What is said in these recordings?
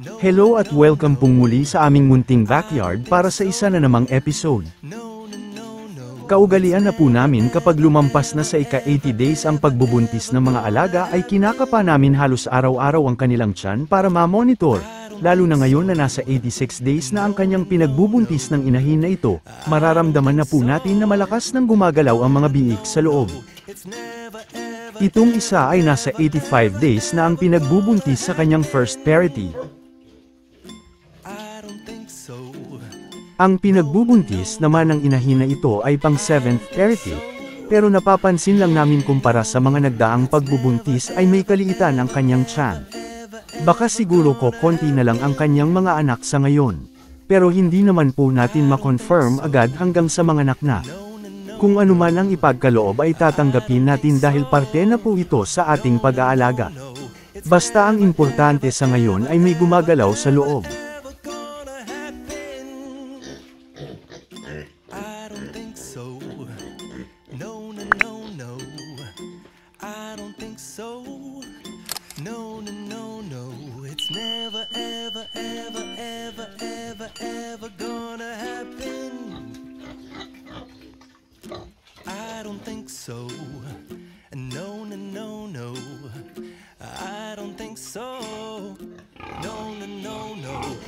Hello at welcome pong muli sa aming munting backyard para sa isa na namang episode. Kaugalian na po namin kapag lumampas na sa ika-80 days ang pagbubuntis ng mga alaga ay kinakapa namin halos araw-araw ang kanilang tiyan para ma-monitor, lalo na ngayon na nasa 86 days na ang kanyang pinagbubuntis ng inahin na ito, mararamdaman na po natin na malakas nang gumagalaw ang mga biik sa loob. Itong isa ay nasa 85 days na ang pinagbubuntis sa kanyang first parity. Ang pinagbubuntis naman ng inahin na ito ay pang 7th parity, pero napapansin lang namin kumpara sa mga nagdaang pagbubuntis ay may kaliitan ang kanyang tiyan. Baka siguro konti na lang ang kanyang mga anak sa ngayon, pero hindi naman po natin ma-confirm agad hanggang sa mga anak na. Kung ano man ang ipagkaloob ay tatanggapin natin dahil parte na po ito sa ating pag-aalaga. Basta ang importante sa ngayon ay may gumagalaw sa loob.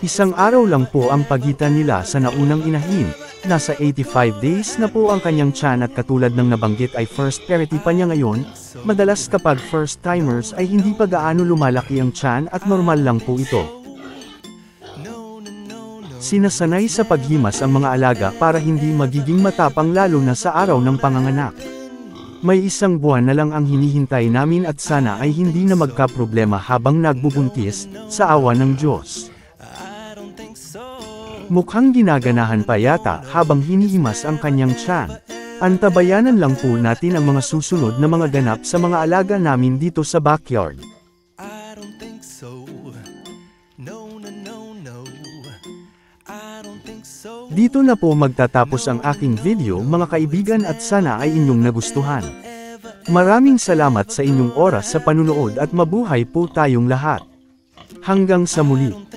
Isang araw lang po ang pagitan nila sa naunang inahin, nasa 85 days na po ang kanyang tiyan at katulad ng nabanggit ay first parity pa niya ngayon, madalas kapag first timers ay hindi pa gaano lumalaki ang tiyan at normal lang po ito. Sinasanay sa paghimas ang mga alaga para hindi magiging matapang lalo na sa araw ng panganganak. May isang buwan na lang ang hinihintay namin at sana ay hindi na magkaproblema habang nagbubuntis, sa awa ng Diyos. Mukhang ginaganahan pa yata habang hinihimas ang kanyang tiyan. Antabayanan lang po natin ang mga susunod na mga ganap sa mga alaga namin dito sa backyard. Dito na po magtatapos ang aking video mga kaibigan at sana ay inyong nagustuhan. Maraming salamat sa inyong oras sa panunood at mabuhay po tayong lahat. Hanggang sa muli.